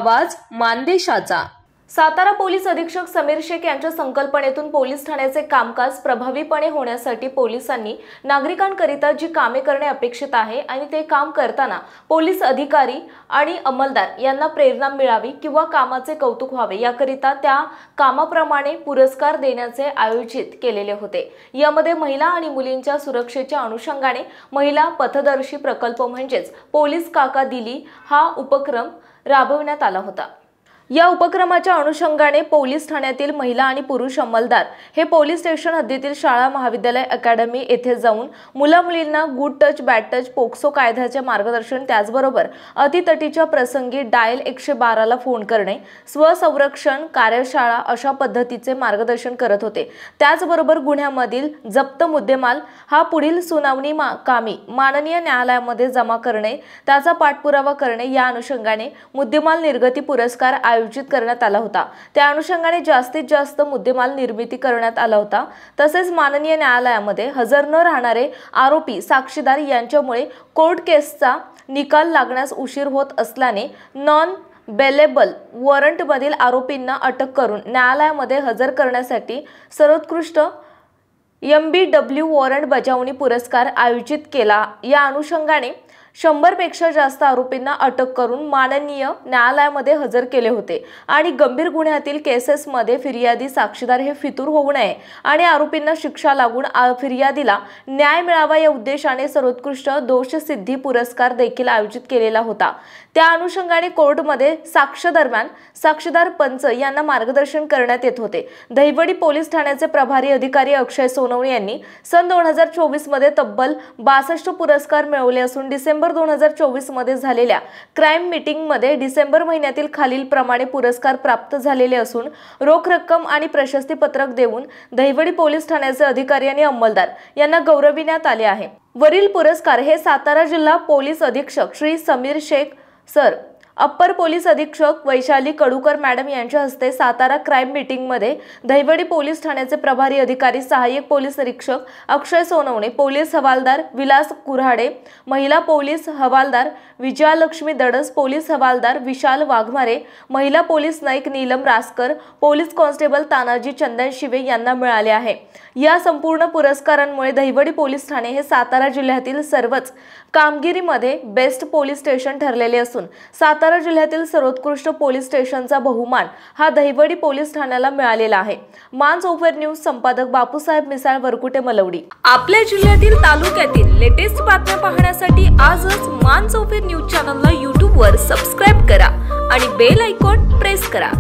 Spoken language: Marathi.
आवाज मानदेशाचा। सातारा पोलीस अधीक्षक समीर शेख यांच्या संकल्पनेतून पोलीस ठाण्याचे कामकाज प्रभावीपणे होण्यासाठी पोलिसांनी नागरिकांकरिता जी कामे करणे अपेक्षित आहे आणि ते काम करताना पोलीस अधिकारी आणि अंमलदार यांना प्रेरणा मिळावी किंवा कामाचे कौतुक व्हावे याकरिता त्या कामाप्रमाणे पुरस्कार देण्याचे आयोजित केलेले होते। यामध्ये महिला आणि मुलींच्या सुरक्षेच्या अनुषंगाने महिला पथदर्शी प्रकल्प म्हणजेच पोलीस काका दिली हा उपक्रम राबवण्यात आला होता। या उपक्रमाच्या अनुषंगाने पोलीस ठाण्यातील महिला आणि पुरुष अंमलदार हे पोलीस स्टेशन हद्दीतील शाळा महाविद्यालय अकॅडमी येथे जाऊन मुला-मुलींना good touch bad touch POCSO कायद्याचे मार्गदर्शन, त्याचबरोबर अतितटीच्या प्रसंगी डायल 112 ला फोन करणे, स्वसंरक्षण कार्यशाळा अशा पद्धतीचे मार्गदर्शन करत होते। त्याचबरोबर गुन्ह्यामधील जप्त मुद्देमाल हा पुढील सुनावणी कामी माननीय न्यायालयामध्ये जमा करणे, त्याचा पाठपुरावा करणे या अनुषंगाने मुद्देमाल निर्गती पुरस्कार आयोजित करण्यात आला होता। त्या अनुषंगाने जास्तीत जास्त मुद्देमाल निर्मिती करण्यात आला होता। तसेच माननीय न्यायालयामध्ये हजर न राहणारे आरोपी साक्षीदार यांच्यामुळे कोर्ट केसचा निकाल लागण्यास उशीर होत असल्याने नॉन बेलेबल वॉरंट मधील आरोपींना अटक करून न्यायालयामध्ये हजर करण्यासाठी सर्वोत्कृष्ट MBW वॉरंट बजावणी पुरस्कार आयोजित केला। या अनुषंगाने 100 पेक्षा जास्त आरोपींना अटक करून माननीय न्यायालयामध्ये हजर केले होते आणि गंभीर गुन्ह्यातील केसेसमध्ये फिर्यादी साक्षीदार हे फितूर होऊ नये आणि आरोपींना शिक्षा लागून फिर्यादीला न्याय मिळावा या उद्देशाने सर्वोत्कृष्ट दोषसिद्धी पुरस्कार देखील आयोजित केलेला होता। त्या अनुषंगाने कोर्टमध्ये साक्ष दरम्यान साक्षीदार पंच यांना मार्गदर्शन करण्यात येत होते। दहिवडी पोलीस ठाण्याचे प्रभारी अधिकारी अक्षय सोनवणे यांनी सन 2024 मध्ये तब्बल 62 पुरस्कार मिळवले असून डिसेंबर 2024 मध्ये झालेल्या क्राइम मीटिंग मध्ये डिसेंबर महिन्यातील खालील प्रमाणे पुरस्कार प्राप्त झालेले असून रोख रक्कम आणि प्रशस्ती पत्रक देऊन दहिवडी पोलीस ठाण्याचे अधिकारी आणि अंमलदार यांना गौरविण्यात आले आहे। वरील पुरस्कार हे सातारा जिल्हा पोलीस अधीक्षक Shri Sameer Shaikh sir, upper police अधीक्षक वैशाली कडूकर मॅडम यांच्या हस्ते सातारा क्राइम मीटिंग मध्ये दहिवडी पोलीस ठाण्याचे प्रभारी अधिकारी सहाय्यक पोलीस निरीक्षक अक्षय सोनवणे, पोलीस हवालदार विलास कुऱ्हाडे, महिला पोलीस हवालदार विजयालक्ष्मी दडस, पोलीस हवालदार विशाल वाघमारे, महिला पोलीस नाईक नीलम रासकर, पोलीस कॉन्स्टेबल तानाजी चंदन शिवे यांना मिळाले आहे। या संपूर्ण पुरस्कारांमुळे दहिवडी पोलीस ठाणे हे सातारा जिल्ह्यातील सर्वच कामगिरीमध्ये बेस्ट पोलीस स्टेशन ठरलेले असून सातारा जिल्ह्यातील सर्वोत्कृष्ट पोलीस स्टेशनचा बहुमान हा दहिवडी पोलीस ठाण्याला मिळालेला आहे। मानसोफर न्यूज संपादक बापूसाहेब मिसाळ, वरकुटे, मलवडी। आपल्या जिल्ह्यातील तालुक्यातील लेटेस्ट बातम्या पाहण्यासाठी आजच मानसोफर न्यूज चॅनलला YouTube वर सबस्क्राइब करा आणि बेल आयकॉन प्रेस करा।